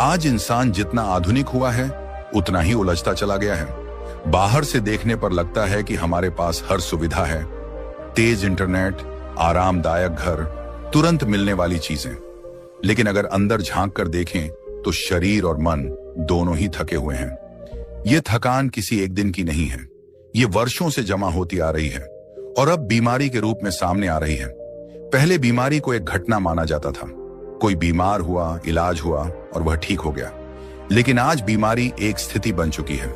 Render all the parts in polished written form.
आज इंसान जितना आधुनिक हुआ है उतना ही उलझता चला गया है। बाहर से देखने पर लगता है कि हमारे पास हर सुविधा है, तेज इंटरनेट, आरामदायक घर, तुरंत मिलने वाली चीजें। लेकिन अगर अंदर झांक कर देखें तो शरीर और मन दोनों ही थके हुए हैं। ये थकान किसी एक दिन की नहीं है, ये वर्षों से जमा होती आ रही है और अब बीमारी के रूप में सामने आ रही है। पहले बीमारी को एक घटना माना जाता था, कोई बीमार हुआ, इलाज हुआ और वह ठीक हो गया। लेकिन आज बीमारी एक स्थिति बन चुकी है।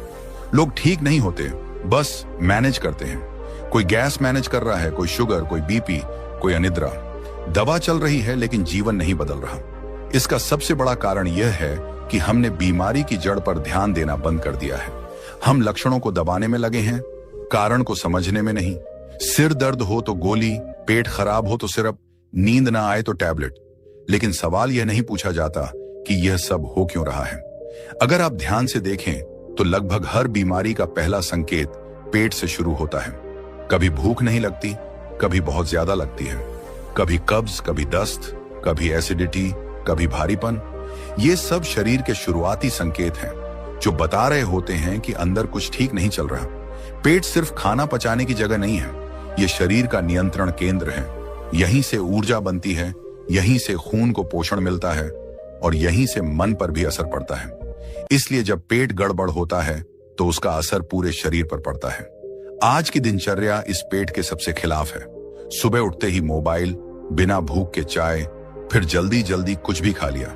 लोग ठीक नहीं होते, बस मैनेज करते हैं। कोई गैस मैनेज कर रहा है, कोई शुगर, कोई बीपी, कोई अनिद्रा। दवा चल रही है लेकिन जीवन नहीं बदल रहा। इसका सबसे बड़ा कारण यह है कि हमने बीमारी की जड़ पर ध्यान देना बंद कर दिया है। हम लक्षणों को दबाने में लगे हैं, कारण को समझने में नहीं। सिर दर्द हो तो गोली, पेट खराब हो तो सिरप, नींद ना आए तो टैबलेट। लेकिन सवाल यह नहीं पूछा जाता कि यह सब हो क्यों रहा है। अगर आप ध्यान से देखें तो लगभग हर बीमारी का पहला संकेत पेट से शुरू होता है। कभी भूख नहीं लगती, कभी बहुत ज्यादा लगती है, कभी कब्ज, कभी दस्त, कभी एसिडिटी, कभी भारीपन। ये सब शरीर के शुरुआती संकेत हैं जो बता रहे होते हैं कि अंदर कुछ ठीक नहीं चल रहा। पेट सिर्फ खाना पचाने की जगह नहीं है, ये शरीर का नियंत्रण केंद्र है। यहीं से ऊर्जा बनती है, यहीं से खून को पोषण मिलता है और यहीं से मन पर भी असर पड़ता है। इसलिए जब पेट गड़बड़ होता है तो उसका असर पूरे शरीर पर पड़ता है। आज की दिनचर्या इस पेट के सबसे खिलाफ है। सुबह उठते ही मोबाइल, बिना भूख के चाय, फिर जल्दी जल्दी कुछ भी खा लिया।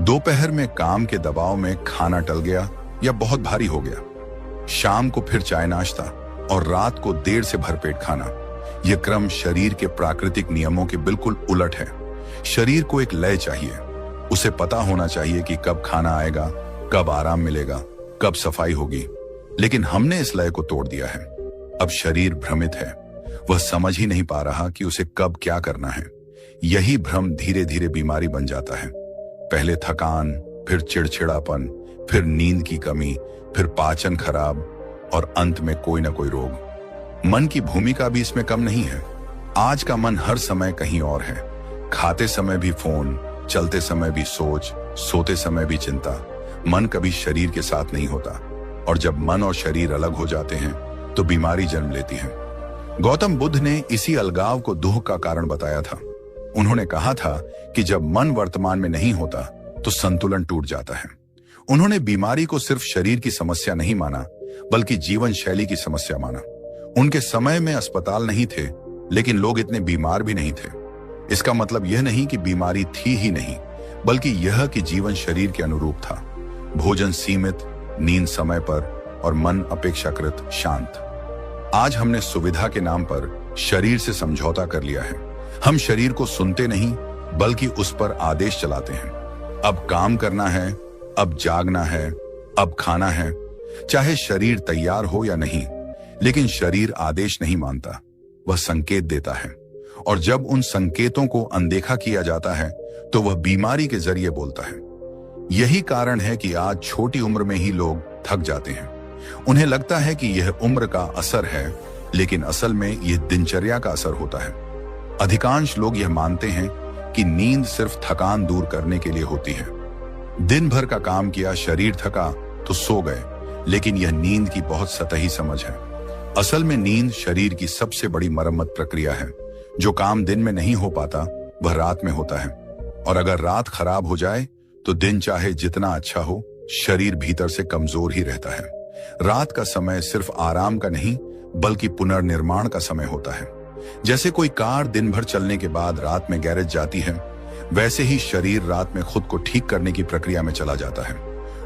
दोपहर में काम के दबाव में खाना टल गया या बहुत भारी हो गया। शाम को फिर चाय नाश्ता और रात को देर से भरपेट खाना। यह क्रम शरीर के प्राकृतिक नियमों के बिल्कुल उलट है। शरीर को एक लय चाहिए, उसे पता होना चाहिए कि कब खाना आएगा, कब आराम मिलेगा, कब सफाई होगी। लेकिन हमने इस लय को तोड़ दिया है। अब शरीर भ्रमित है, वह समझ ही नहीं पा रहा कि उसे कब क्या करना है। यही भ्रम धीरे धीरे बीमारी बन जाता है। पहले थकान, फिर चिड़चिड़ापन, फिर नींद की कमी, फिर पाचन खराब और अंत में कोई ना कोई रोग। मन की भूमिका भी इसमें कम नहीं है। आज का मन हर समय कहीं और है। खाते समय भी फोन, चलते समय भी सोच, सोते समय भी चिंता। मन कभी शरीर के साथ नहीं होता और जब मन और शरीर अलग हो जाते हैं तो बीमारी जन्म लेती है। गौतम बुद्ध ने इसी अलगाव को दुख का कारण बताया था। उन्होंने कहा था कि जब मन वर्तमान में नहीं होता तो संतुलन टूट जाता है। उन्होंने बीमारी को सिर्फ शरीर की समस्या नहीं माना, बल्कि जीवन शैली की समस्या माना। उनके समय में अस्पताल नहीं थे, लेकिन लोग इतने बीमार भी नहीं थे। इसका मतलब यह नहीं कि बीमारी थी ही नहीं, बल्कि यह कि जीवन शरीर के अनुरूप था। भोजन सीमित, नींद समय पर और मन अपेक्षाकृत शांत। आज हमने सुविधा के नाम पर शरीर से समझौता कर लिया है। हम शरीर को सुनते नहीं, बल्कि उस पर आदेश चलाते हैं। अब काम करना है, अब जागना है, अब खाना है। चाहे शरीर तैयार हो या नहीं, लेकिन शरीर आदेश नहीं मानता, वह संकेत देता है। और जब उन संकेतों को अनदेखा किया जाता है तो वह बीमारी के जरिए बोलता है। यही कारण है कि आज छोटी उम्र में ही लोग थक जाते हैं। उन्हें लगता है कि यह उम्र का असर है, लेकिन असल में यह दिनचर्या का असर होता है। अधिकांश लोग यह मानते हैं कि नींद सिर्फ थकान दूर करने के लिए होती है। दिन भर का काम किया, शरीर थका तो सो गए, लेकिन यह नींद की बहुत सतही समझ है। असल में नींद शरीर की सबसे बड़ी मरम्मत प्रक्रिया है। जो काम दिन में नहीं हो पाता वह रात में होता है, और अगर रात खराब हो जाए तो दिन चाहे जितना अच्छा हो, शरीर भीतर से कमजोर ही रहता है। रात का समय सिर्फ आराम का नहीं, बल्कि पुनर्निर्माण का समय होता है। जैसे कोई कार दिन भर चलने के बाद रात में गैरेज जाती है, वैसे ही शरीर रात में खुद को ठीक करने की प्रक्रिया में चला जाता है।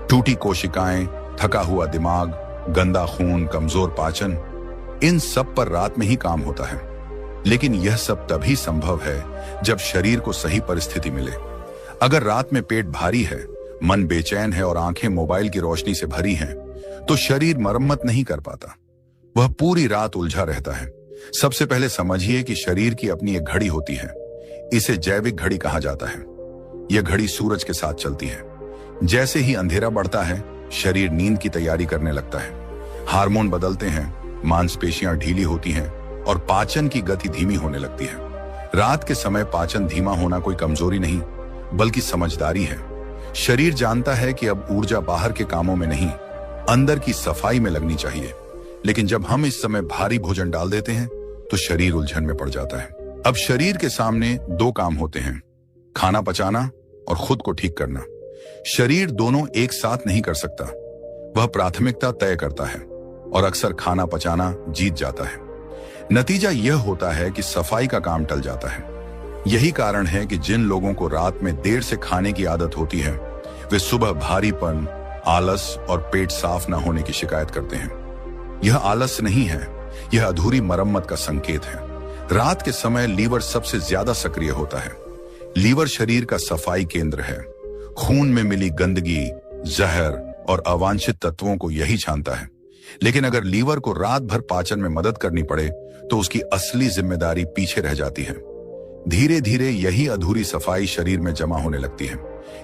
टूटी कोशिकाएं, थका हुआ दिमाग, गंदा खून, कमजोर पाचन, इन सब पर रात में ही काम होता है। लेकिन यह सब तभी संभव है जब शरीर को सही परिस्थिति मिले। अगर रात में पेट भारी है, मन बेचैन है और आंखें मोबाइल की रोशनी से भरी हैं, तो शरीर मरम्मत नहीं कर पाता, वह पूरी रात उलझा रहता है। सबसे पहले समझिए कि शरीर की अपनी एक घड़ी होती है। इसे जैविक घड़ी कहा जाता है। यह घड़ी सूरज के साथ चलती है। जैसे ही अंधेरा बढ़ता है, शरीर नींद की तैयारी करने लगता है। हार्मोन बदलते हैं, मांसपेशियां ढीली होती हैं और पाचन की गति धीमी होने लगती है। रात के समय पाचन धीमा होना कोई कमजोरी नहीं, बल्कि समझदारी है। शरीर जानता है कि अब ऊर्जा बाहर के कामों में नहीं, अंदर की सफाई में लगनी चाहिए। लेकिन जब हम इस समय भारी भोजन डाल देते हैं तो शरीर उलझन में पड़ जाता है। अब शरीर के सामने दो काम होते हैं, खाना पचाना और खुद को ठीक करना। शरीर दोनों एक साथ नहीं कर सकता, वह प्राथमिकता तय करता है और अक्सर खाना पचाना जीत जाता है। नतीजा यह होता है कि सफाई का काम टल जाता है। यही कारण है कि जिन लोगों को रात में देर से खाने की आदत होती है वे सुबह भारीपन, आलस और पेट साफ न होने की शिकायत करते हैं। यह आलस नहीं है, यह अधूरी मरम्मत का संकेत है। रात के समय लीवर सबसे ज्यादा सक्रिय होता है। लीवर शरीर का सफाई केंद्र है। खून में मिली गंदगी, जहर और अवांछित तत्वों को यही छानता है। लेकिन अगर लीवर को रात भर पाचन में मदद करनी पड़े तो उसकी असली जिम्मेदारी पीछे रह जाती है। धीरे धीरे यही अधूरी सफाई शरीर में जमा होने लगती है।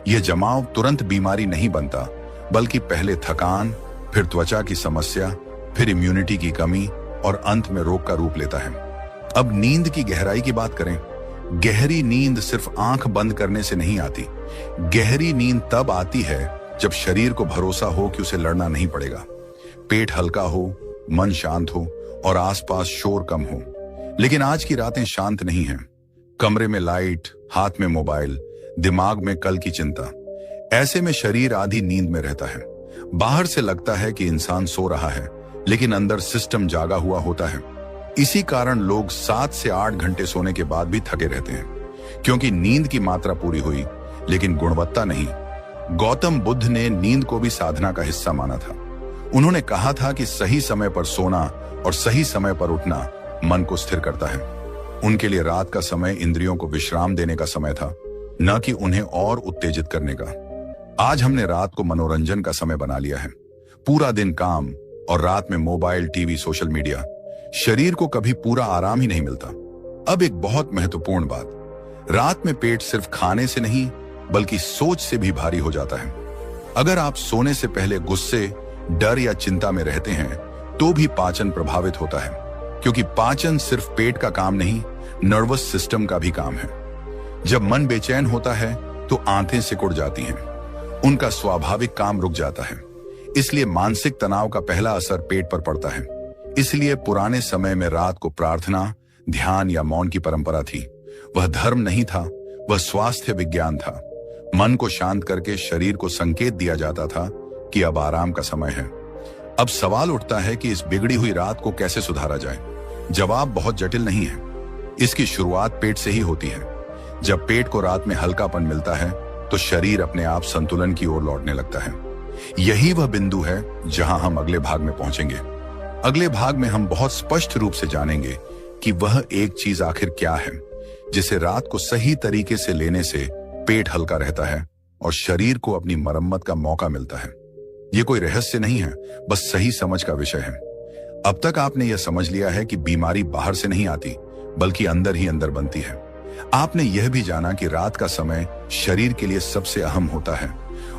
यह जमाव तुरंत बीमारी नहीं बनता, बल्कि पहले थकान, फिर त्वचा की समस्या, फिर इम्यूनिटी की कमी और अंत में रोग का रूप लेता है। अब नींद की गहराई की बात करें। गहरी नींद सिर्फ आंख बंद करने से नहीं आती। गहरी नींद तब आती है जब शरीर को भरोसा हो कि उसे लड़ना नहीं पड़ेगा। पेट हल्का हो, मन शांत हो और आसपास शोर कम हो। लेकिन आज की रातें शांत नहीं हैं। कमरे में लाइट, हाथ में मोबाइल, दिमाग में कल की चिंता। ऐसे में शरीर आधी नींद में रहता है। बाहर से लगता है कि इंसान सो रहा है, लेकिन अंदर सिस्टम जागा हुआ होता है। इसी कारण लोग 7 से 8 घंटे सोने के बाद भी थके रहते हैं, क्योंकि नींद की मात्रा पूरी हुई लेकिन गुणवत्ता नहीं। गौतम बुद्ध ने नींद को भी साधना का हिस्सा माना था। उन्होंने कहा था कि सही समय पर सोना और सही समय पर उठना मन को स्थिर करता है। उनके लिए रात का समय इंद्रियों को विश्राम देने का समय था, न कि उन्हें और उत्तेजित करने का। आज हमने रात को मनोरंजन का समय बना लिया है। पूरा दिन काम और रात में मोबाइल, टीवी, सोशल मीडिया। शरीर को कभी पूरा आराम ही नहीं मिलता। अब एक बहुत महत्वपूर्ण बात, रात में पेट सिर्फ खाने से नहीं बल्कि सोच से भी भारी हो जाता है। अगर आप सोने से पहले गुस्से, डर या चिंता में रहते हैं तो भी पाचन प्रभावित होता है, क्योंकि पाचन सिर्फ पेट का काम नहीं, नर्वस सिस्टम का भी काम है। जब मन बेचैन होता है तो आंतें सिकुड़ जाती हैं, उनका स्वाभाविक काम रुक जाता है। इसलिए मानसिक तनाव का पहला असर पेट पर पड़ता है। इसलिए पुराने समय में रात को प्रार्थना, ध्यान या मौन की परंपरा थी। वह धर्म नहीं था, वह स्वास्थ्य विज्ञान था। मन को शांत करके शरीर को संकेत दिया जाता था कि अब आराम का समय है। अब सवाल उठता है कि इस बिगड़ी हुई रात को कैसे सुधारा जाए। जवाब बहुत जटिल नहीं है। इसकी शुरुआत पेट से ही होती है। जब पेट को रात में हल्कापन मिलता है तो शरीर अपने आप संतुलन की ओर लौटने लगता है। यही वह बिंदु है जहां हम अगले भाग में पहुंचेंगे। अगले भाग में हम बहुत स्पष्ट रूप से जानेंगे कि वह एक चीज आखिर क्या है जिसे रात को सही तरीके से लेने से पेट हल्का रहता है और शरीर को अपनी मरम्मत का मौका मिलता है। यह कोई रहस्य नहीं है, बस सही समझ का विषय है। अब तक आपने यह समझ लिया है कि बीमारी बाहर से नहीं आती बल्कि अंदर ही अंदर बनती है। आपने यह भी जाना कि रात का समय शरीर के लिए सबसे अहम होता है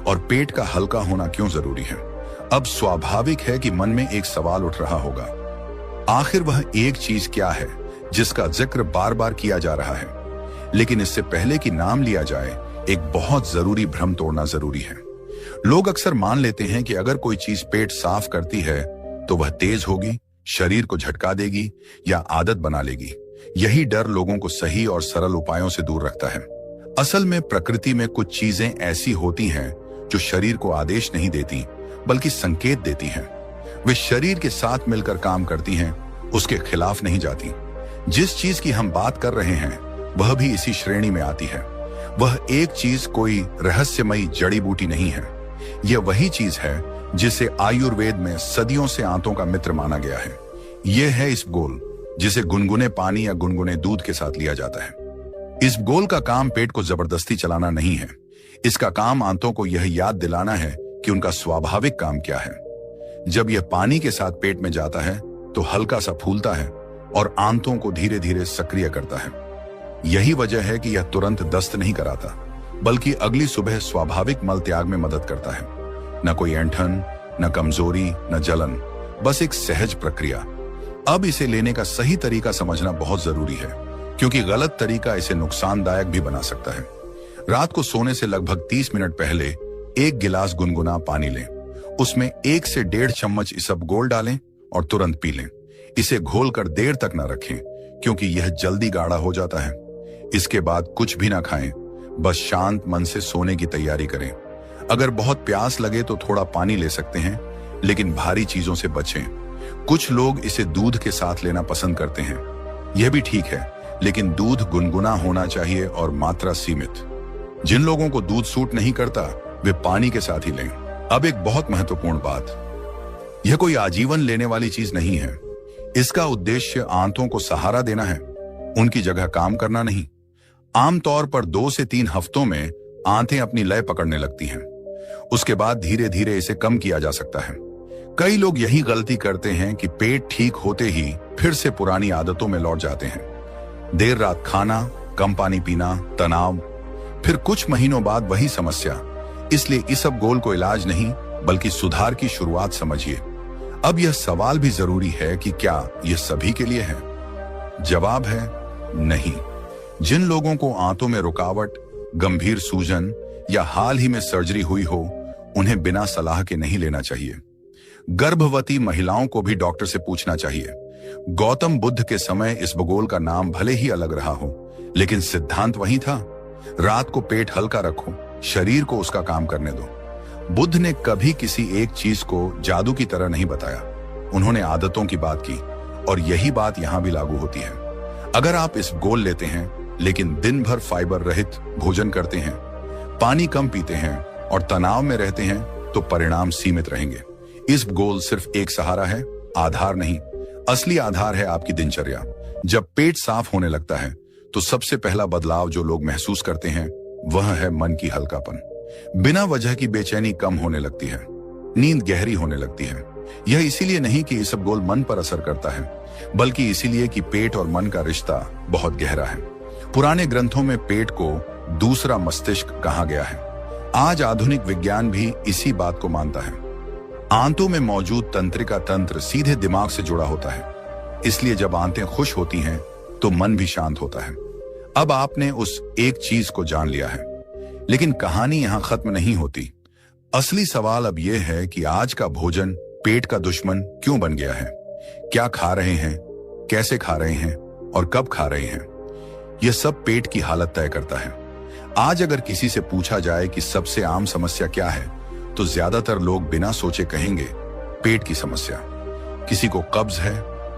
और पेट का हल्का होना क्यों जरूरी है। अब स्वाभाविक है कि मन में एक सवाल उठ रहा होगा, आखिर वह एक चीज क्या है जिसका जिक्र बार बार किया जा रहा है। लेकिन इससे पहले कि नाम लिया जाए, एक बहुत जरूरी भ्रम तोड़ना जरूरी है। लोग अक्सर मान लेते हैं कि अगर कोई चीज पेट साफ करती है तो वह तेज होगी, शरीर को झटका देगी या आदत बना लेगी। यही डर लोगों को सही और सरल उपायों से दूर रखता है। असल में प्रकृति में कुछ चीजें ऐसी होती हैं जो शरीर को आदेश नहीं देती बल्कि संकेत देती हैं। वे शरीर के साथ मिलकर काम करती हैं, उसके खिलाफ नहीं जाती। जिस चीज की हम बात कर रहे हैं वह भी इसी श्रेणी में आती है। वह एक चीज कोई रहस्यमयी जड़ी बूटी नहीं है। यह वही चीज है जिसे आयुर्वेद में सदियों से आंतों का मित्र माना गया है। यह है इसबगोल, जिसे गुनगुने पानी या गुनगुने दूध के साथ लिया जाता है। इसबगोल का काम पेट को जबरदस्ती चलाना नहीं है। इसका काम आंतों को यह याद दिलाना है कि उनका स्वाभाविक काम क्या है। जब यह पानी के साथ पेट में जाता है तो हल्का सा फूलता है और आंतों को धीरे धीरे सक्रिय करता है। यही वजह है कि यह तुरंत दस्त नहीं कराता बल्कि अगली सुबह स्वाभाविक मल त्याग में मदद करता है। न कोई ऐंठन, न कमजोरी, न जलन, बस एक सहज प्रक्रिया। अब इसे लेने का सही तरीका समझना बहुत जरूरी है, क्योंकि गलत तरीका इसे नुकसानदायक भी बना सकता है। रात को सोने से लगभग 30 मिनट पहले 1 गिलास गुनगुना पानी लें। उसमें 1 से 1.5 चम्मच इसबगोल डालें और तुरंत पी लें। इसे घोलकर देर तक न रखें क्योंकि यह जल्दी गाढ़ा हो जाता है। इसके बाद कुछ भी ना खाएं, बस शांत मन से सोने की तैयारी करें। अगर बहुत प्यास लगे तो थोड़ा पानी ले सकते हैं, लेकिन भारी चीजों से बचें। कुछ लोग इसे दूध के साथ लेना पसंद करते हैं। यह भी ठीक है, लेकिन दूध गुनगुना होना चाहिए और मात्रा सीमित। जिन लोगों को दूध सूट नहीं करता वे पानी के साथ ही लें। अब एक बहुत महत्वपूर्ण बात, यह कोई आजीवन लेने वाली चीज नहीं है। इसका उद्देश्य आंतों को सहारा देना है, उनकी जगह काम करना नहीं। आमतौर पर 2 से 3 हफ्तों में आंतें अपनी लय पकड़ने लगती हैं। उसके बाद धीरे धीरे इसे कम किया जा सकता है। कई लोग यही गलती करते हैं कि पेट ठीक होते ही फिर से पुरानी आदतों में लौट जाते हैं। देर रात खाना, कम पानी पीना, तनाव, फिर कुछ महीनों बाद वही समस्या। इसलिए इसबगोल को इलाज नहीं बल्कि सुधार की शुरुआत समझिए। अब यह सवाल भी जरूरी है कि क्या यह सभी के लिए है? जवाब है नहीं। जिन लोगों को आंतों में रुकावट, गंभीर सूजन या हाल ही में सर्जरी हुई हो, उन्हें बिना सलाह के नहीं लेना चाहिए। गर्भवती महिलाओं को भी डॉक्टर से पूछना चाहिए। गौतम बुद्ध के समय इसबगोल का नाम भले ही अलग रहा हो, लेकिन सिद्धांत वही था। रात को पेट हल्का रखो, शरीर को उसका काम करने दो। बुद्ध ने कभी किसी एक चीज को जादू की तरह नहीं बताया। उन्होंने आदतों की बात की और यही बात यहां भी लागू होती है। अगर आप इसबगोल लेते हैं लेकिन दिन भर फाइबर रहित भोजन करते हैं, पानी कम पीते हैं और तनाव में रहते हैं तो परिणाम सीमित रहेंगे। इसबगोल सिर्फ एक सहारा है, आधार नहीं। असली आधार है आपकी दिनचर्या। जब पेट साफ होने लगता है तो सबसे पहला बदलाव जो लोग महसूस करते हैं वह है मन की हल्कापन। बिना वजह की बेचैनी कम होने लगती है, नींद गहरी होने लगती है। यह इसीलिए नहीं कि इसबगोल मन पर असर करता है, बल्कि इसीलिए कि पेट और मन का रिश्ता बहुत गहरा है। पुराने ग्रंथों में पेट को दूसरा मस्तिष्क कहा गया है। आज आधुनिक विज्ञान भी इसी बात को मानता है। आंतों में मौजूद तंत्रिका तंत्र सीधे दिमाग से जुड़ा होता है, इसलिए जब आंतें खुश होती हैं तो मन भी शांत होता है। अब आपने उस एक चीज को जान लिया है, लेकिन कहानी यहां खत्म नहीं होती। असली सवाल अब यह है कि आज का भोजन पेट का दुश्मन क्यों बन गया है? क्या खा रहे हैं, कैसे खा रहे हैं और कब खा रहे हैं? यह सब पेट की हालत तय करता है। आज अगर किसी से पूछा जाए कि सबसे आम समस्या क्या है, तो ज्यादातर लोग बिना सोचे कहेंगे पेट की समस्या। किसी को कब्ज है,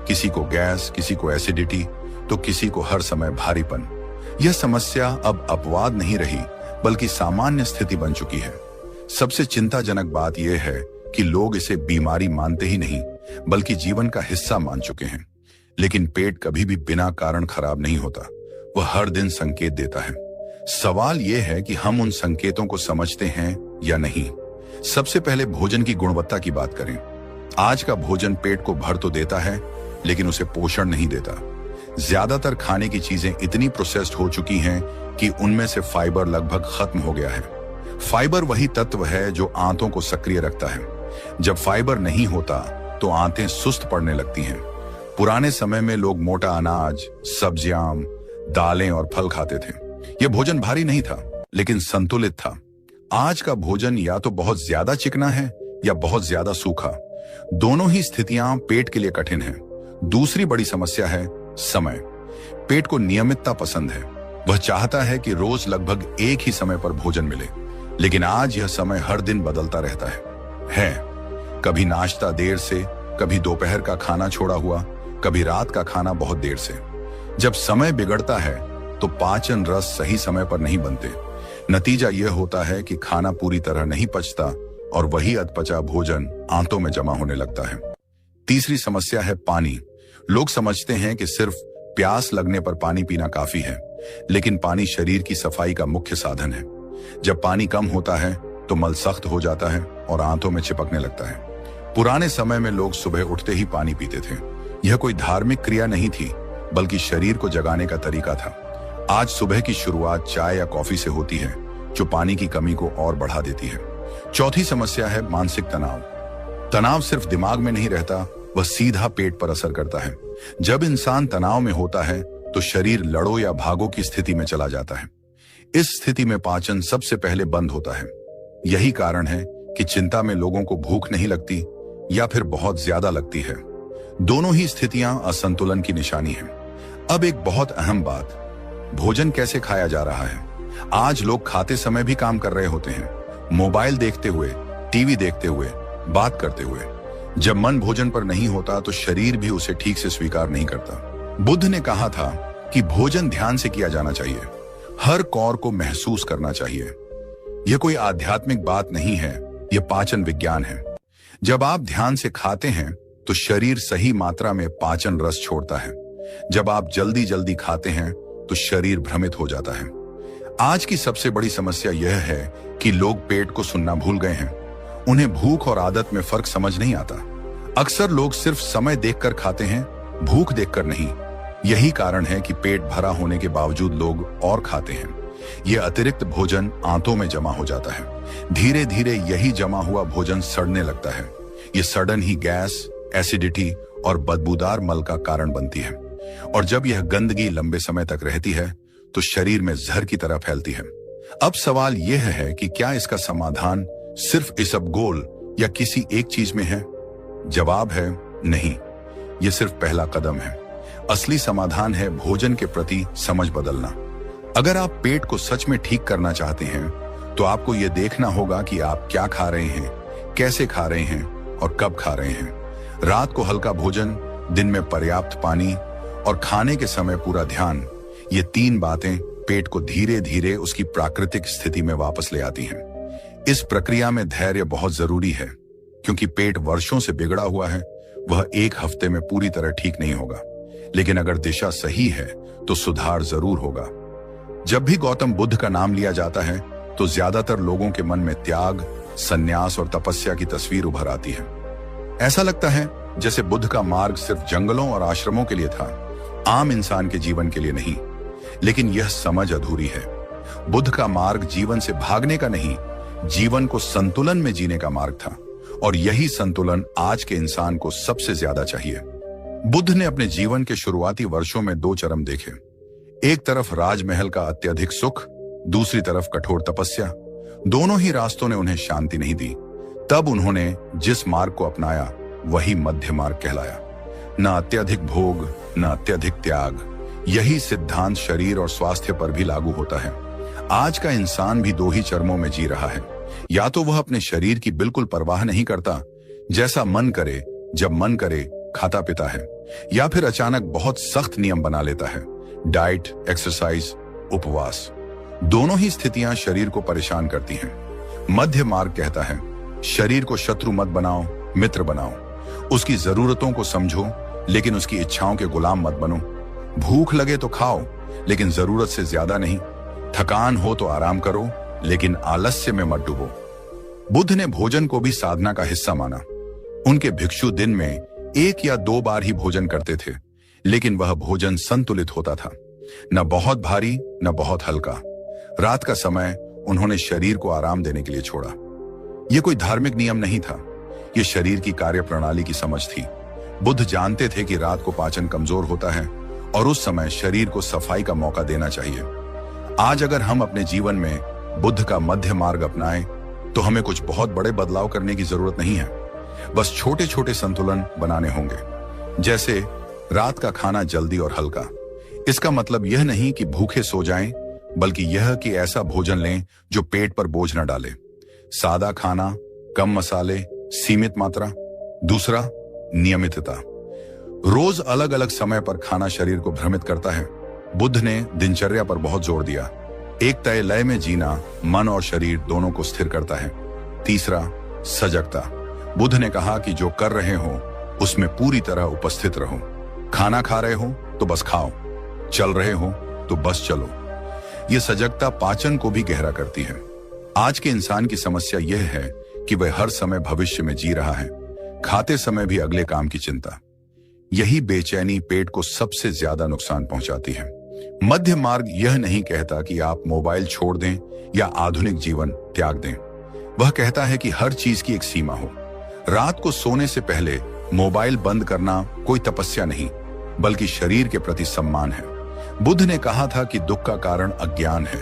किसी को गैस, किसी को एसिडिटी, तो किसी को हर समय भारीपन। यह समस्या अब अपवाद नहीं रही बल्कि सामान्य स्थिति बन चुकी है। सबसे चिंताजनक बात यह है कि लोग इसे बीमारी मानते ही नहीं बल्कि जीवन का हिस्सा मान चुके हैं। लेकिन पेट कभी भी बिना कारण खराब नहीं होता, वह हर दिन संकेत देता है। सवाल यह है कि हम उन संकेतों को समझते हैं या नहीं। सबसे पहले भोजन की गुणवत्ता की बात करें। आज का भोजन पेट को भर तो देता है, लेकिन उसे पोषण नहीं देता। ज्यादातर खाने की चीजें इतनी प्रोसेस्ड हो चुकी हैं कि उनमें से फाइबर लगभग खत्म हो गया है। फाइबर वही तत्व है जो आंतों को सक्रिय रखता है। जब फाइबर नहीं होता तो आंतें सुस्त पड़ने लगती हैं। पुराने समय में लोग मोटा अनाज, सब्जियां, दालें और फल खाते थे। यह भोजन भारी नहीं था, लेकिन संतुलित था। आज का भोजन या तो बहुत ज्यादा चिकना है या बहुत ज्यादा सूखा। दोनों ही स्थितियां पेट के लिए कठिन है। दूसरी बड़ी समस्या है समय। पेट को नियमितता पसंद है। वह चाहता है कि रोज लगभग एक ही समय पर भोजन मिले, लेकिन आज यह समय हर दिन बदलता रहता है। कभी नाश्ता देर से, कभी दोपहर का खाना छोड़ा हुआ, कभी रात का खाना बहुत देर से। जब समय बिगड़ता है तो पाचन रस सही समय पर नहीं बनते। नतीजा यह होता है कि खाना पूरी तरह नहीं पचता और वही अधपचा भोजन आंतों में जमा होने लगता है। तीसरी समस्या है पानी। लोग समझते हैं कि सिर्फ प्यास लगने पर पानी पीना काफी है, लेकिन पानी शरीर की सफाई का मुख्य साधन है। जब पानी कम होता है तो मल सख्त हो जाता है और आंतों में चिपकने लगता है। पुराने समय में लोग सुबह उठते ही पानी पीते थे। यह कोई धार्मिक क्रिया नहीं थी, बल्कि शरीर को जगाने का तरीका था। आज सुबह की शुरुआत चाय या कॉफी से होती है, जो पानी की कमी को और बढ़ा देती है। चौथी समस्या है मानसिक तनाव। तनाव सिर्फ दिमाग में नहीं रहता, वह सीधा पेट पर असर करता है। जब इंसान तनाव में होता है तो शरीर लड़ो या भागो की स्थिति में चला जाता है। इस स्थिति में पाचन सबसे पहले बंद होता है। यही कारण है कि चिंता में लोगों को भूख नहीं लगती या फिर बहुत ज्यादा लगती है। दोनों ही स्थितियां असंतुलन की निशानी हैं। अब एक बहुत अहम बात, भोजन कैसे खाया जा रहा है। आज लोग खाते समय भी काम कर रहे होते हैं, मोबाइल देखते हुए, टीवी देखते हुए, बात करते हुए। जब मन भोजन पर नहीं होता तो शरीर भी उसे ठीक से स्वीकार नहीं करता। बुद्ध ने कहा था कि भोजन ध्यान से किया जाना चाहिए, हर कौर को महसूस करना चाहिए। यह कोई आध्यात्मिक बात नहीं है, यह पाचन विज्ञान है। जब आप ध्यान से खाते हैं तो शरीर सही मात्रा में पाचन रस छोड़ता है। जब आप जल्दी जल्दी खाते हैं तो शरीर भ्रमित हो जाता है। आज की सबसे बड़ी समस्या यह है कि लोग पेट को सुनना भूल गए हैं। उन्हें भूख और आदत में फर्क समझ नहीं आता। अक्सर लोग सिर्फ समय देखकर खाते हैं, भूख देखकर नहीं। यही कारण है कि पेट भरा होने के बावजूद लोग और खाते हैं। यह अतिरिक्त भोजन आंतों में जमा हो जाता है। धीरे धीरे यही जमा हुआ भोजन सड़ने लगता है। यह सड़न ही गैस, एसिडिटी और बदबूदार मल का कारण बनती है। और जब यह गंदगी लंबे समय तक रहती है तो शरीर में जहर की तरह फैलती है। अब सवाल यह है कि क्या इसका समाधान सिर्फ इसबगोल या किसी एक चीज में है? जवाब है नहीं। यह सिर्फ पहला कदम है। असली समाधान है भोजन के प्रति समझ बदलना। अगर आप पेट को सच में ठीक करना चाहते हैं तो आपको यह देखना होगा कि आप क्या खा रहे हैं, कैसे खा रहे हैं और कब खा रहे हैं। रात को हल्का भोजन, दिन में पर्याप्त पानी और खाने के समय पूरा ध्यान, ये तीन बातें पेट को धीरे धीरे उसकी प्राकृतिक स्थिति में वापस ले आती हैं। इस प्रक्रिया में धैर्य बहुत जरूरी है, क्योंकि पेट वर्षों से बिगड़ा हुआ है। वह एक हफ्ते में पूरी तरह ठीक नहीं होगा, लेकिन अगर दिशा सही है तो सुधार जरूर होगा। जब भी गौतम बुद्ध का नाम लिया जाता है तो ज्यादातर लोगों के मन में त्याग, संन्यास और तपस्या की तस्वीर उभर आती है। ऐसा लगता है जैसे बुद्ध का मार्ग सिर्फ जंगलों और आश्रमों के लिए था, आम इंसान के जीवन के लिए नहीं। लेकिन यह समझ अधूरी है। बुद्ध का मार्ग जीवन से भागने का नहीं, जीवन को संतुलन में जीने का मार्ग था। और यही संतुलन आज के इंसान को सबसे ज्यादा चाहिए। बुद्ध ने अपने जीवन के शुरुआती वर्षों में दो चरम देखे। एक तरफ राजमहल का अत्यधिक सुख, दूसरी तरफ कठोर तपस्या। दोनों ही रास्तों ने उन्हें शांति नहीं दी। तब उन्होंने जिस मार्ग को अपनाया वही मध्य मार्ग कहलाया। न अत्यधिक भोग, न अत्यधिक त्याग। यही सिद्धांत शरीर और स्वास्थ्य पर भी लागू होता है। आज का इंसान भी दो ही चरमों में जी रहा है। या तो वह अपने शरीर की बिल्कुल परवाह नहीं करता, जैसा मन करे जब मन करे खाता पीता है, या फिर अचानक बहुत सख्त नियम बना लेता है, डाइट, एक्सरसाइज, उपवास। दोनों ही स्थितियां शरीर को परेशान करती हैं। मध्य मार्ग कहता है शरीर को शत्रु मत बनाओ, मित्र बनाओ। उसकी जरूरतों को समझो, लेकिन उसकी इच्छाओं के गुलाम मत बनो। भूख लगे तो खाओ, लेकिन जरूरत से ज्यादा नहीं। थकान हो तो आराम करो, लेकिन आलस्य में मत डूबो। बुद्ध ने भोजन को भी साधना का हिस्सा माना। उनके भिक्षु दिन में 1 या 2 बार ही भोजन करते थे, लेकिन वह भोजन संतुलित होता था, न बहुत भारी न बहुत हल्का। रात का समय उन्होंने शरीर को आराम देने के लिए छोड़ा। यह कोई धार्मिक नियम नहीं था, यह शरीर की कार्य प्रणाली की समझ थी। बुद्ध जानते थे कि रात को पाचन कमजोर होता है और उस समय शरीर को सफाई का मौका देना चाहिए। आज अगर हम अपने जीवन में बुद्ध का मध्य मार्ग अपनाएं तो हमें कुछ बहुत बड़े बदलाव करने की जरूरत नहीं है। बस छोटे छोटे संतुलन बनाने होंगे, जैसे रात का खाना जल्दी और हल्का। इसका मतलब यह नहीं कि भूखे सो जाएं, बल्कि यह कि ऐसा भोजन लें जो पेट पर बोझ न डाले। सादा खाना, कम मसाले, सीमित मात्रा। दूसरा, नियमितता। रोज अलग अलग समय पर खाना शरीर को भ्रमित करता है। बुद्ध ने दिनचर्या पर बहुत जोर दिया। एक तय लय में जीना मन और शरीर दोनों को स्थिर करता है। तीसरा, सजगता। बुद्ध ने कहा कि जो कर रहे हो उसमें पूरी तरह उपस्थित रहो। खाना खा रहे हो तो बस खाओ, चल रहे हो तो बस चलो। यह सजगता पाचन को भी गहरा करती है। आज के इंसान की समस्या यह है कि वह हर समय भविष्य में जी रहा है, खाते समय भी अगले काम की चिंता। यही बेचैनी पेट को सबसे ज्यादा नुकसान पहुंचाती है। मध्य मार्ग यह नहीं कहता कि आप मोबाइल छोड़ दें या आधुनिक जीवन त्याग दें। वह कहता है कि हर चीज की एक सीमा हो। रात को सोने से पहले मोबाइल बंद करना कोई तपस्या नहीं, बल्कि शरीर के प्रति सम्मान है। बुद्ध ने कहा था कि दुख का कारण अज्ञान है,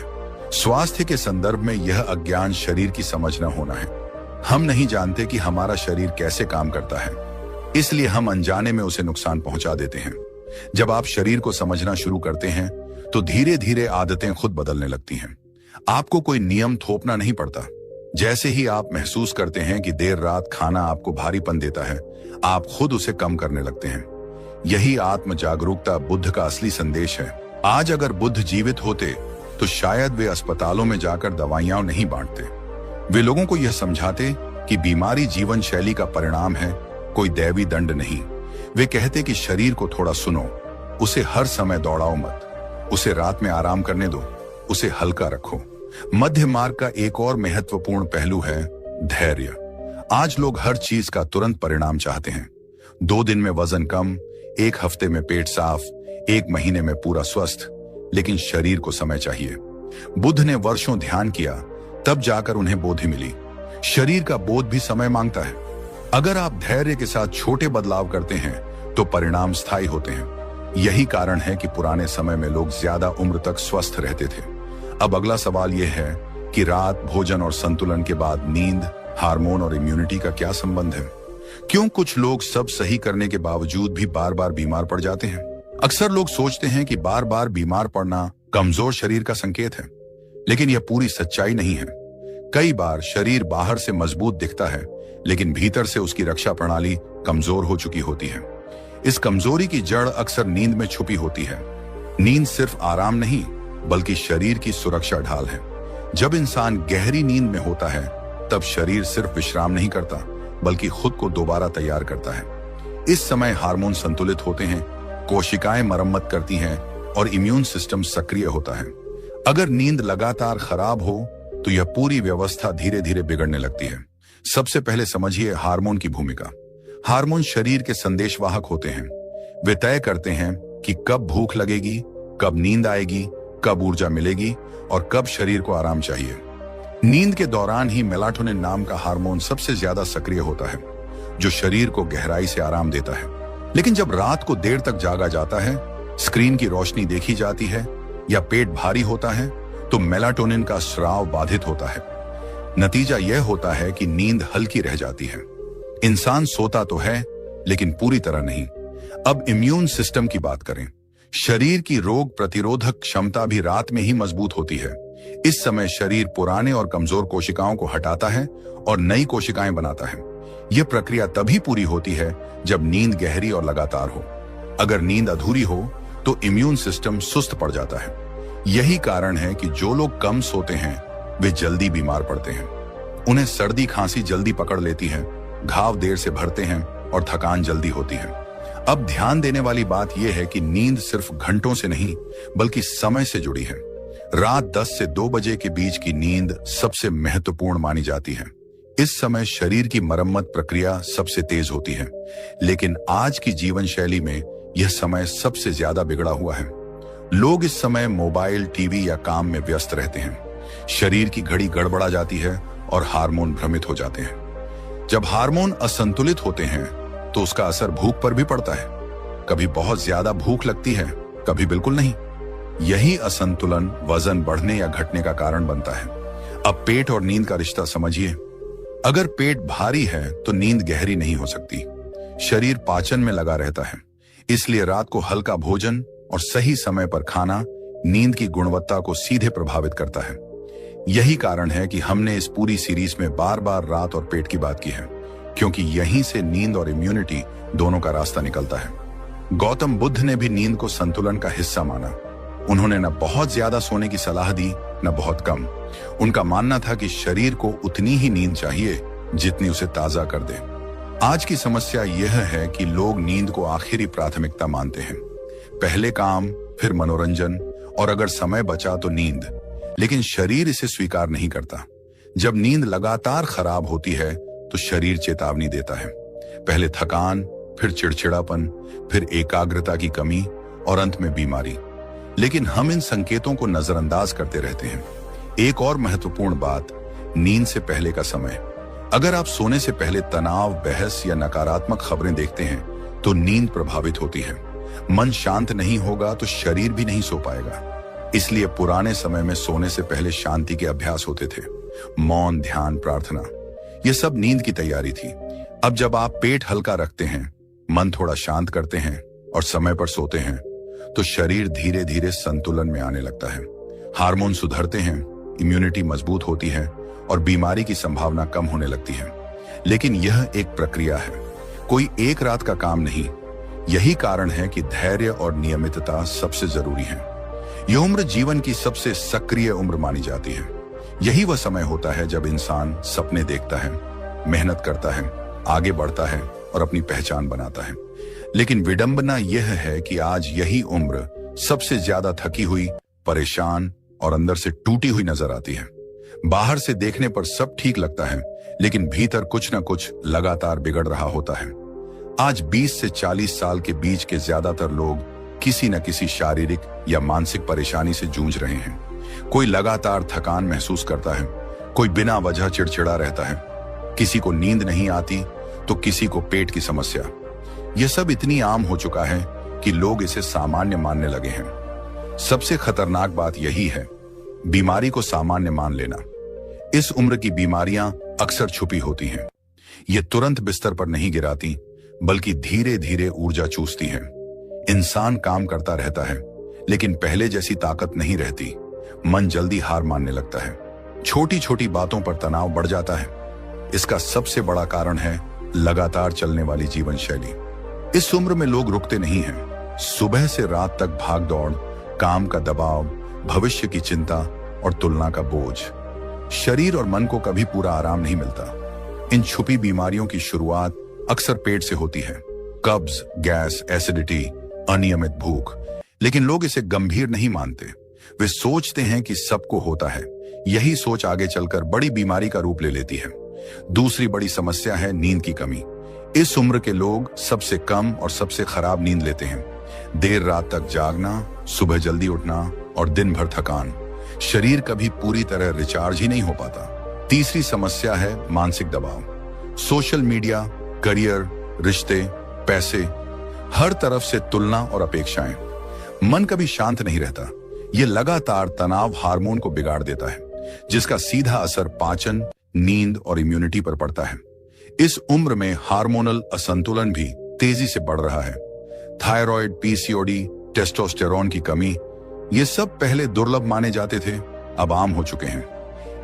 स्वास्थ्य के संदर्भ में यह अज्ञान शरीर की समझ न होना है। हम नहीं जानते कि हमारा शरीर कैसे काम करता है, इसलिए हम अनजाने में उसे नुकसान पहुंचा देते हैं। जब आप शरीर को समझना शुरू करते हैं तो धीरे धीरे आदतें खुद बदलने लगती हैं। आपको कोई नियम थोपना नहीं पड़ता। जैसे ही आप महसूस करते हैं कि देर रात खाना आपको भारीपन देता है, आप खुद उसे कम करने लगते हैं। यही आत्म जागरूकता बुद्ध का असली संदेश है। आज अगर बुद्ध जीवित होते तो शायद वे अस्पतालों में जाकर दवाइयां नहीं बांटते। वे लोगों को यह समझाते कि बीमारी जीवन शैली का परिणाम है, कोई दैवी दंड नहीं। वे कहते कि शरीर को थोड़ा सुनो, उसे हर समय दौड़ाओ मत, उसे रात में आराम करने दो, उसे हल्का रखो। मध्य मार्ग का एक और महत्वपूर्ण पहलू है धैर्य। आज लोग हर चीज का तुरंत परिणाम चाहते हैं। 2 दिन में वजन कम, 1 हफ्ते में पेट साफ, 1 महीने में पूरा स्वस्थ, लेकिन शरीर को समय चाहिए। बुद्ध ने वर्षों ध्यान किया, तब जाकर उन्हें बोधि मिली। शरीर का बोध भी समय मांगता है। अगर आप धैर्य के साथ छोटे बदलाव करते हैं तो परिणाम स्थायी होते हैं। यही कारण है कि पुराने समय में लोग ज्यादा उम्र तक स्वस्थ रहते थे। अब अगला सवाल यह है कि रात, भोजन और संतुलन के बाद नींद, हार्मोन और इम्यूनिटी का क्या संबंध है? क्यों कुछ लोग सब सही करने के बावजूद भी बार बार बीमार पड़ जाते हैं? अक्सर लोग सोचते हैं कि बार बार बीमार पड़ना कमजोर शरीर का संकेत है, लेकिन यह पूरी सच्चाई नहीं है। कई बार शरीर बाहर से मजबूत दिखता है, लेकिन भीतर से उसकी रक्षा प्रणाली कमजोर हो चुकी होती है। इस कमजोरी की जड़ अक्सर नींद में छुपी होती है। नींद सिर्फ आराम नहीं, बल्कि शरीर की सुरक्षा ढाल है। जब इंसान गहरी नींद में होता है, तब शरीर सिर्फ विश्राम नहीं करता, बल्कि खुद को दोबारा तैयार करता है। इस समय हार्मोन संतुलित होते हैं, कोशिकाएं मरम्मत करती हैं और इम्यून सिस्टम सक्रिय होता है। अगर नींद लगातार खराब हो तो यह पूरी व्यवस्था धीरे धीरे बिगड़ने लगती है। सबसे पहले समझिए हार्मोन की भूमिका। हार्मोन शरीर के संदेशवाहक होते हैं। वे तय करते हैं कि कब भूख लगेगी, कब नींद आएगी, कब ऊर्जा मिलेगी और कब शरीर को आराम चाहिए। नींद के दौरान ही मेलाटोनिन नाम का हार्मोन सबसे ज्यादा सक्रिय होता है, जो शरीर को गहराई से आराम देता है। लेकिन जब रात को देर तक जागा जाता है, स्क्रीन की रोशनी देखी जाती है या पेट भारी होता है, तो मेलाटोनिन का स्राव बाधित होता है। नतीजा यह होता है कि नींद हल्की रह जाती है। इंसान सोता तो है, लेकिन पूरी तरह नहीं। अब इम्यून सिस्टम की बात करें। शरीर की रोग प्रतिरोधक क्षमता भी रात में ही मजबूत होती है। इस समय शरीर पुराने और कमजोर कोशिकाओं को हटाता है और नई कोशिकाएं बनाता है। यह प्रक्रिया तभी पूरी होती है जब नींद गहरी और लगातार हो। अगर नींद अधूरी हो तो इम्यून सिस्टम सुस्त पड़ जाता है। यही कारण है कि जो लोग कम सोते हैं वे जल्दी बीमार पड़ते हैं। उन्हें सर्दी खांसी जल्दी पकड़ लेती है, घाव देर से भरते हैं और थकान जल्दी होती है। अब ध्यान देने वाली बात यह है कि नींद सिर्फ घंटों से नहीं, बल्कि समय से जुड़ी है। रात 10 से 2 बजे के बीच की नींद सबसे महत्वपूर्ण मानी जाती है। इस समय शरीर की मरम्मत प्रक्रिया सबसे तेज होती है, लेकिन आज की जीवन शैली में यह समय सबसे ज्यादा बिगड़ा हुआ है। लोग इस समय मोबाइल, टीवी या काम में व्यस्त रहते हैं। शरीर की घड़ी गड़बड़ा जाती है और हार्मोन भ्रमित हो जाते हैं। जब हार्मोन असंतुलित होते हैं तो उसका असर भूख पर भी पड़ता है। कभी बहुत ज्यादा भूख लगती है, कभी बिल्कुल नहीं। यही असंतुलन वजन बढ़ने या घटने का कारण बनता है। अब पेट और नींद का रिश्ता समझिए। अगर पेट भारी है तो नींद गहरी नहीं हो सकती। शरीर पाचन में लगा रहता है, इसलिए रात को हल्का भोजन और सही समय पर खाना नींद की गुणवत्ता को सीधे प्रभावित करता है। यही कारण है कि हमने इस पूरी सीरीज में बार बार रात और पेट की बात की है, क्योंकि यहीं से नींद और इम्यूनिटी दोनों का रास्ता निकलता है। गौतम बुद्ध ने भी नींद को संतुलन का हिस्सा माना। उन्होंने न बहुत ज्यादा सोने की सलाह दी, न बहुत कम। उनका मानना था कि शरीर को उतनी ही नींद चाहिए जितनी उसे ताजा कर दे। आज की समस्या यह है कि लोग नींद को आखिरी प्राथमिकता मानते हैं। पहले काम, फिर मनोरंजन और अगर समय बचा तो नींद। लेकिन शरीर इसे स्वीकार नहीं करता। जब नींद लगातार खराब होती है तो शरीर चेतावनी देता है। पहले थकान, फिर चिड़चिड़ापन, फिर एकाग्रता की कमी और अंत में बीमारी। लेकिन हम इन संकेतों को नजरअंदाज करते रहते हैं। एक और महत्वपूर्ण बात, नींद से पहले का समय। अगर आप सोने से पहले तनाव, बहस या नकारात्मक खबरें देखते हैं तो नींद प्रभावित होती है। मन शांत नहीं होगा तो शरीर भी नहीं सो पाएगा। इसलिए पुराने समय में सोने से पहले शांति के अभ्यास होते थे। मौन, ध्यान, प्रार्थना, ये सब नींद की तैयारी थी। अब जब आप पेट हल्का रखते हैं, मन थोड़ा शांत करते हैं और समय पर सोते हैं, तो शरीर धीरे धीरे संतुलन में आने लगता है। हार्मोन सुधरते हैं, इम्यूनिटी मजबूत होती है और बीमारी की संभावना कम होने लगती है। लेकिन यह एक प्रक्रिया है, कोई एक रात का काम नहीं। यही कारण है कि धैर्य और नियमितता सबसे जरूरी है। यह उम्र जीवन की सबसे सक्रिय उम्र मानी जाती है। यही वह समय होता है जब इंसान सपने देखता है, मेहनत करता है, आगे बढ़ता है और अपनी पहचान बनाता है। लेकिन विडंबना यह है कि आज यही उम्र सबसे ज्यादा थकी हुई, परेशान और अंदर से टूटी हुई नजर आती है। बाहर से देखने पर सब ठीक लगता है, लेकिन भीतर कुछ न कुछ लगातार बिगड़ रहा होता है। आज 20 से 40 साल के बीच के ज्यादातर लोग किसी न किसी शारीरिक या मानसिक परेशानी से जूझ रहे हैं। कोई लगातार थकान महसूस करता है, कोई बिना वजह चिड़चिड़ा रहता है, किसी को नींद नहीं आती तो किसी को पेट की समस्या। यह सब इतनी आम हो चुका है कि लोग इसे सामान्य मानने लगे हैं। सबसे खतरनाक बात यही है, बीमारी को सामान्य मान लेना। इस उम्र की बीमारियां अक्सर छुपी होती हैं। ये तुरंत बिस्तर पर नहीं गिराती, बल्कि धीरे धीरे ऊर्जा चूसती हैं। इंसान काम करता रहता है, लेकिन पहले जैसी ताकत नहीं रहती। मन जल्दी हार मानने लगता है, छोटी छोटी बातों पर तनाव बढ़ जाता है। इसका सबसे बड़ा कारण है लगातार चलने वाली जीवन शैली। इस उम्र में लोग रुकते नहीं हैं। सुबह से रात तक भाग दौड़, काम का दबाव, भविष्य की चिंता और तुलना का बोझ। शरीर और मन को कभी पूरा आराम नहीं मिलता। इन छुपी बीमारियों की शुरुआत अक्सर पेट से होती है, कब्ज, गैस, एसिडिटी, अनियमित भूख। लेकिन लोग इसे गंभीर नहीं मानते। वे सोचते हैं कि सबको होता है। यही सोच आगे चलकर बड़ी बीमारी का रूप ले लेती है। दूसरी बड़ी समस्या है नींद की कमी। इस उम्र के लोग सबसे कम और सबसे खराब नींद लेते हैं। देर रात तक जागना, सुबह जल्दी उठना और दिन भर थकान। शरीर कभी पूरी तरह रिचार्ज ही नहीं हो पाता। तीसरी समस्या है मानसिक दबाव। सोशल मीडिया, करियर, रिश्ते, पैसे, हर तरफ से तुलना और अपेक्षाएं। मन कभी शांत नहीं रहता। यह लगातार तनाव हार्मोन को बिगाड़ देता है, जिसका सीधा असर पाचन, नींद और इम्यूनिटी पर पड़ता है। इस उम्र में हार्मोनल असंतुलन भी तेजी से बढ़ रहा है। थायराइड, पीसीओडी, टेस्टोस्टेरोन की कमी, ये सब पहले दुर्लभ माने जाते थे, अब आम हो चुके हैं।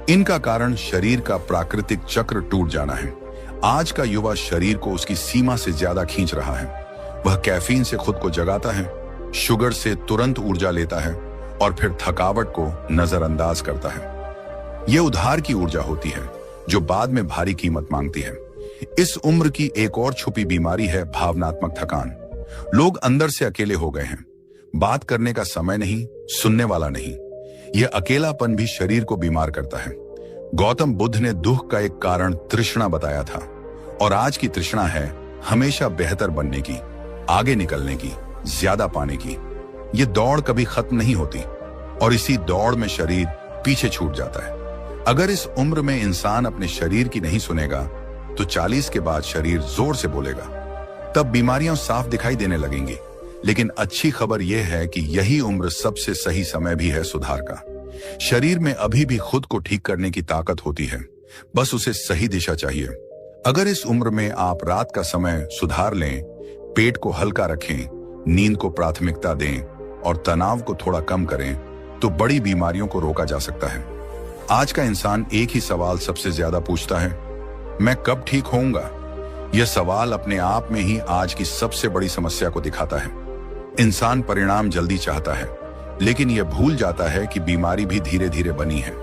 इनका कारण शरीर का प्राकृतिक चक्र टूट जाना है। आज का युवा शरीर को उसकी सीमा से ज्यादा खींच रहा है। वह कैफीन से खुद को जगाता है, शुगर से तुरंत ऊर्जा लेता है और फिर थकावट को नजरअंदाज करता है। यह उधार की ऊर्जा होती है जो बाद में भारी कीमत मांगती है। इस उम्र की एक और छुपी बीमारी है भावनात्मक थकान। लोग अंदर से अकेले हो गए हैं। बात करने का समय नहीं, सुनने वाला नहीं। यह अकेलापन भी शरीर को बीमार करता है। गौतम बुद्ध ने दुख का एक कारण तृष्णा बताया था, और आज की तृष्णा है हमेशा बेहतर बनने की, आगे निकलने की, ज्यादा पाने की। यह दौड़ कभी खत्म नहीं होती और इसी दौड़ में शरीर पीछे छूट जाता है। अगर इस उम्र में इंसान अपने शरीर की नहीं सुनेगा तो 40 के बाद शरीर जोर से बोलेगा। तब बीमारियां साफ दिखाई देने लगेंगी। लेकिन अच्छी खबर यह है कि यही उम्र सबसे सही समय भी है सुधार का। शरीर में अभी भी खुद को ठीक करने की ताकत होती है, बस उसे सही दिशा चाहिए। अगर इस उम्र में आप रात का समय सुधार लें, पेट को हल्का रखें, नींद को प्राथमिकता दें और तनाव को थोड़ा कम करें, तो बड़ी बीमारियों को रोका जा सकता है। आज का इंसान एक ही सवाल सबसे ज्यादा पूछता है, मैं कब ठीक होऊंगा? यह सवाल अपने आप में ही आज की सबसे बड़ी समस्या को दिखाता है। इंसान परिणाम जल्दी चाहता है, लेकिन यह भूल जाता है कि बीमारी भी धीरे धीरे बनी है।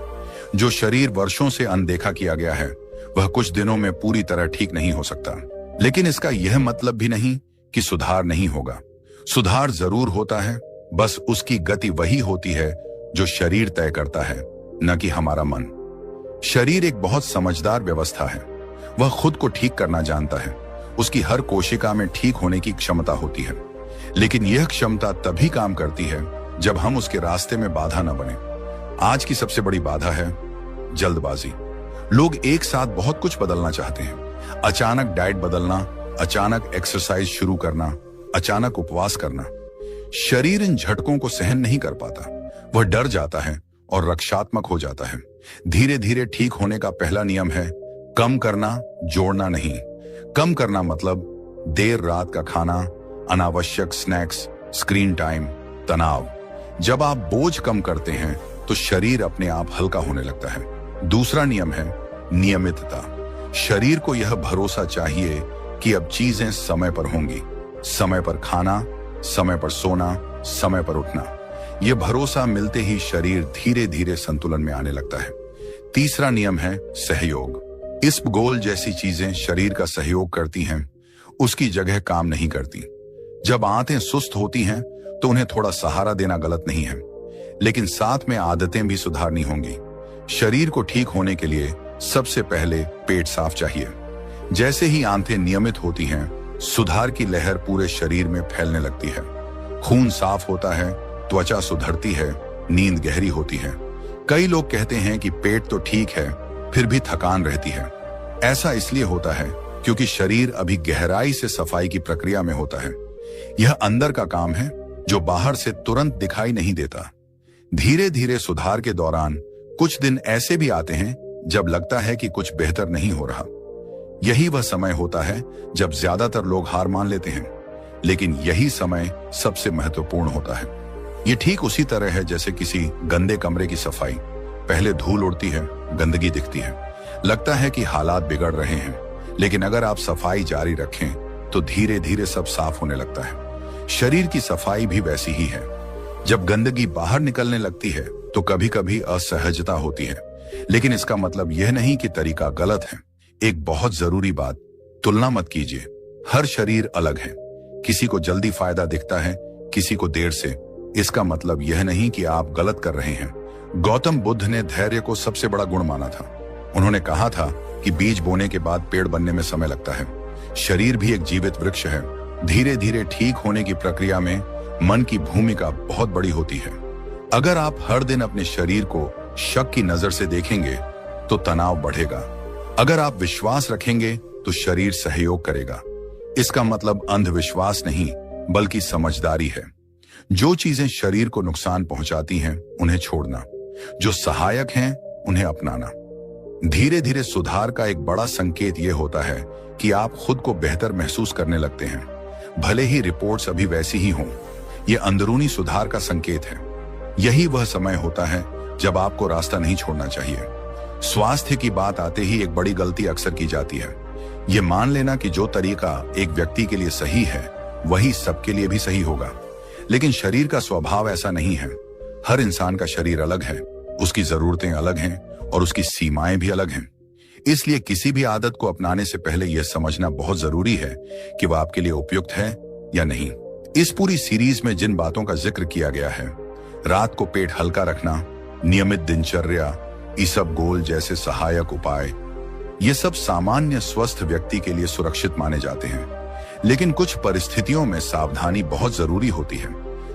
जो शरीर वर्षों से अनदेखा किया गया है, वह कुछ दिनों में पूरी तरह ठीक नहीं हो सकता। लेकिन इसका यह मतलब भी नहीं कि सुधार नहीं होगा। सुधार जरूर होता है, बस उसकी गति वही होती है जो शरीर तय करता है, न कि हमारा मन। शरीर एक बहुत समझदार व्यवस्था है। वह खुद को ठीक करना जानता है। उसकी हर कोशिका में ठीक होने की क्षमता होती है। लेकिन यह क्षमता तभी काम करती है जब हम उसके रास्ते में बाधा न बने। आज की सबसे बड़ी बाधा है जल्दबाजी। लोग एक साथ बहुत कुछ बदलना चाहते हैं। अचानक डाइट बदलना, अचानक एक्सरसाइज शुरू करना, अचानक उपवास करना। शरीर इन झटकों को सहन नहीं कर पाता। वह डर जाता है और रक्षात्मक हो जाता है। धीरे धीरे ठीक होने का पहला नियम है कम करना, जोड़ना नहीं। कम करना मतलब देर रात का खाना, अनावश्यक स्नैक्स, स्क्रीन टाइम, तनाव। जब आप बोझ कम करते हैं तो शरीर अपने आप हल्का होने लगता है। दूसरा नियम है नियमितता। शरीर को यह भरोसा चाहिए कि अब चीजें समय पर होंगी। समय पर खाना, समय पर सोना, समय पर उठना। यह भरोसा मिलते ही शरीर धीरे धीरे संतुलन में आने लगता है। तीसरा नियम है सहयोग। इसबगोल जैसी चीजें शरीर का सहयोग करती हैं, उसकी जगह काम नहीं करती। जब आंतें सुस्त होती हैं तो उन्हें थोड़ा सहारा देना गलत नहीं है, लेकिन साथ में आदतें भी सुधारनी होंगी। शरीर को ठीक होने के लिए सबसे पहले पेट साफ चाहिए। जैसे ही आंतें नियमित होती हैं, सुधार की लहर पूरे शरीर में फैलने लगती है। खून साफ होता है, त्वचा सुधरती है, नींद गहरी होती है। कई लोग कहते हैं कि पेट तो ठीक है, फिर भी थकान रहती है। ऐसा इसलिए होता है क्योंकि शरीर अभी गहराई से सफाई की प्रक्रिया में होता है। यह अंदर का काम है जो बाहर से तुरंत दिखाई नहीं देता। धीरे धीरे सुधार के दौरान कुछ दिन ऐसे भी आते हैं जब लगता है कि कुछ बेहतर नहीं हो रहा। यही वह समय होता है जब ज्यादातर लोग हार मान लेते हैं, लेकिन यही समय सबसे महत्वपूर्ण होता है। यह ठीक उसी तरह है जैसे किसी गंदे कमरे की सफाई। पहले धूल उड़ती है, गंदगी दिखती है, लगता है कि हालात बिगड़ रहे हैं, लेकिन अगर आप सफाई जारी रखें तो धीरे धीरे सब साफ होने लगता है। शरीर की सफाई भी वैसी ही है। जब गंदगी बाहर निकलने लगती है तो कभी कभी असहजता होती है, लेकिन इसका मतलब यह नहीं कि तरीका गलत है। एक बहुत जरूरी बात, तुलना मत कीजिए। हर शरीर अलग है। किसी को जल्दी फायदा दिखता है, किसी को देर से। इसका मतलब यह नहीं कि आप गलत कर रहे हैं। गौतम बुद्ध ने धैर्य को सबसे बड़ा गुण माना था। उन्होंने कहा था कि बीज बोने के बाद पेड़ बनने में समय लगता है। शरीर भी एक जीवित वृक्ष है। धीरे धीरे ठीक होने की प्रक्रिया में मन की भूमिका बहुत बड़ी होती है। अगर आप हर दिन अपने शरीर को शक की नजर से देखेंगे तो तनाव बढ़ेगा। अगर आप विश्वास रखेंगे तो शरीर सहयोग करेगा। इसका मतलब अंधविश्वास नहीं, बल्कि समझदारी है। जो चीजें शरीर को नुकसान पहुंचाती हैं, उन्हें छोड़ना। जो सहायक हैं, उन्हें अपनाना। धीरे धीरे सुधार का एक बड़ा संकेत यह होता है कि आप खुद को बेहतर महसूस करने लगते हैं, भले ही रिपोर्ट्स अभी वैसी ही हों। यह अंदरूनी सुधार का संकेत है। यही वह समय होता है जब आपको रास्ता नहीं छोड़ना चाहिए। स्वास्थ्य की बात आते ही एक बड़ी गलती अक्सर की जाती है, यह मान लेना कि जो तरीका एक व्यक्ति के लिए सही है वही सबके लिए भी सही होगा। लेकिन शरीर का स्वभाव ऐसा नहीं है। हर इंसान का शरीर अलग है, उसकी जरूरतें अलग हैं और उसकी सीमाएं भी अलग हैं। इसलिए किसी भी आदत को अपनाने से पहले यह समझना बहुत जरूरी है कि वह आपके लिए उपयुक्त है या नहीं। इस पूरी सीरीज में जिन बातों का जिक्र किया गया है, रात को पेट हल्का रखना, नियमित दिनचर्या, इसबगोल जैसे सहायक उपाय, ये सब सामान्य स्वस्थ व्यक्ति के लिए सुरक्षित माने जाते हैं। लेकिन कुछ परिस्थितियों में सावधानी बहुत जरूरी होती है।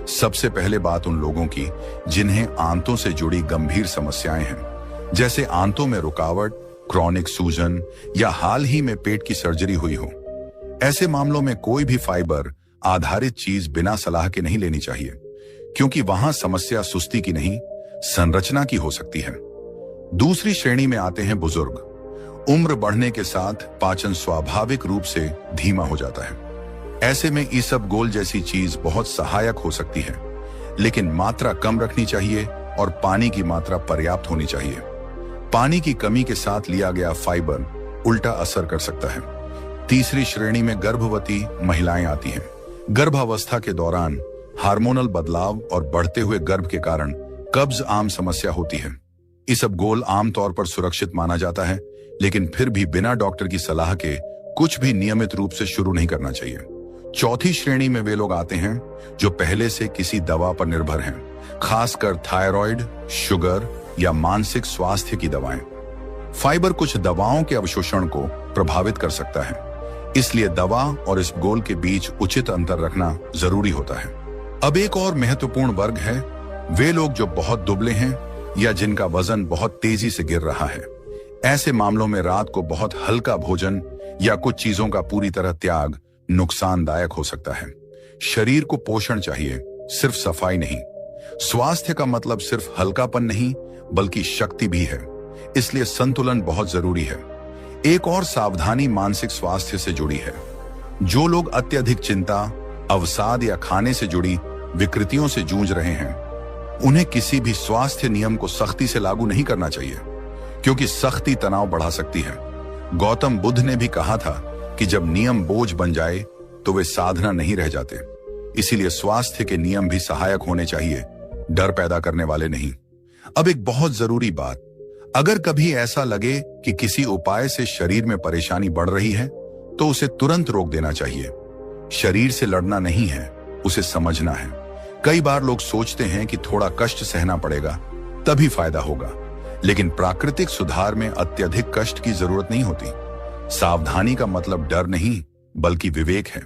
सबसे पहले बात उन लोगों की जिन्हें आंतों से जुड़ी गंभीर समस्याएं हैं, जैसे आंतों में रुकावट, क्रॉनिक सूजन या हाल ही में पेट की सर्जरी हुई हो। ऐसे मामलों में कोई भी फाइबर आधारित चीज बिना सलाह के नहीं लेनी चाहिए, क्योंकि वहां समस्या सुस्ती की नहीं, संरचना की हो सकती है। दूसरी श्रेणी में आते हैं बुजुर्ग। उम्र बढ़ने के साथ पाचन स्वाभाविक रूप से धीमा हो जाता है। ऐसे में इसबगोल जैसी चीज बहुत सहायक हो सकती है, लेकिन मात्रा कम रखनी चाहिए और पानी की मात्रा पर्याप्त होनी चाहिए। पानी की कमी के साथ लिया गया फाइबर उल्टा असर कर सकता है। तीसरी श्रेणी में गर्भवती महिलाएं आती हैं। गर्भावस्था के दौरान हार्मोनल बदलाव और बढ़ते हुए गर्भ के कारण कब्ज आम समस्या होती है। इसबगोल आमतौर पर सुरक्षित माना जाता है, लेकिन फिर भी बिना डॉक्टर की सलाह के कुछ भी नियमित रूप से शुरू नहीं करना चाहिए। चौथी श्रेणी में वे लोग आते हैं जो पहले से किसी दवा पर निर्भर हैं, खासकर थायराइड, शुगर या मानसिक स्वास्थ्य की दवाएं। फाइबर कुछ दवाओं के अवशोषण को प्रभावित कर सकता है, इसलिए दवा और इसबगोल के बीच उचित अंतर रखना जरूरी होता है। अब एक और महत्वपूर्ण वर्ग है वे लोग जो बहुत दुबले हैं या जिनका वजन बहुत तेजी से गिर रहा है। ऐसे मामलों में रात को बहुत हल्का भोजन या कुछ चीजों का पूरी तरह त्याग नुकसानदायक हो सकता है। शरीर को पोषण चाहिए, सिर्फ सफाई नहीं। स्वास्थ्य का मतलब सिर्फ हल्कापन नहीं बल्कि शक्ति भी है, इसलिए संतुलन बहुत जरूरी है। एक और सावधानी मानसिक स्वास्थ्य से जुड़ी है। जो लोग अत्यधिक चिंता, अवसाद या खाने से जुड़ी विकृतियों से जूझ रहे हैं, उन्हें किसी भी स्वास्थ्य नियम को सख्ती से लागू नहीं करना चाहिए, क्योंकि सख्ती तनाव बढ़ा सकती है। गौतम बुद्ध ने भी कहा था कि जब नियम बोझ बन जाए तो वे साधना नहीं रह जाते। इसीलिए स्वास्थ्य के नियम भी सहायक होने चाहिए, डर पैदा करने वाले नहीं। अब एक बहुत जरूरी बात, अगर कभी ऐसा लगे कि किसी उपाय से शरीर में परेशानी बढ़ रही है तो उसे तुरंत रोक देना चाहिए। शरीर से लड़ना नहीं है, उसे समझना है। कई बार लोग सोचते हैं कि थोड़ा कष्ट सहना पड़ेगा तभी फायदा होगा, लेकिन प्राकृतिक सुधार में अत्यधिक कष्ट की जरूरत नहीं होती। सावधानी का मतलब डर नहीं बल्कि विवेक है।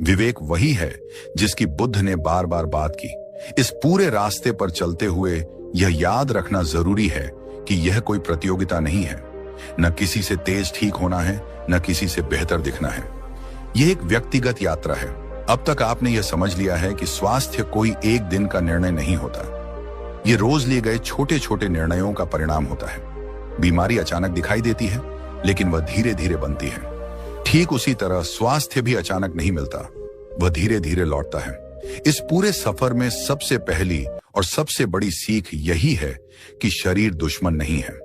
विवेक वही है जिसकी बुद्ध ने बार बार बात की। इस पूरे रास्ते पर चलते हुए यह याद रखना जरूरी है कि यह कोई प्रतियोगिता नहीं है। न किसी से तेज ठीक होना है, न किसी से बेहतर दिखना है। यह एक व्यक्तिगत यात्रा है। अब तक आपने यह समझ लिया है कि स्वास्थ्य कोई एक दिन का निर्णय नहीं होता। यह रोज लिए गए छोटे छोटे निर्णयों का परिणाम होता है। बीमारी अचानक दिखाई देती है, लेकिन वह धीरे धीरे बनती है। ठीक उसी तरह स्वास्थ्य भी अचानक नहीं मिलता, वह धीरे धीरे लौटता है। इस पूरे सफर में सबसे पहली और सबसे बड़ी सीख यही है कि शरीर दुश्मन नहीं है।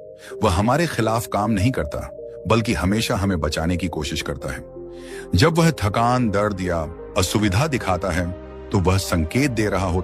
वह हमारे खिलाफ काम नहीं करता, बल्कि हमेशा हमें बचाने की कोशिश करता है। जब वह थकान, दर्द या असुविधा दिखाता है तो वह संकेत दे रहा होता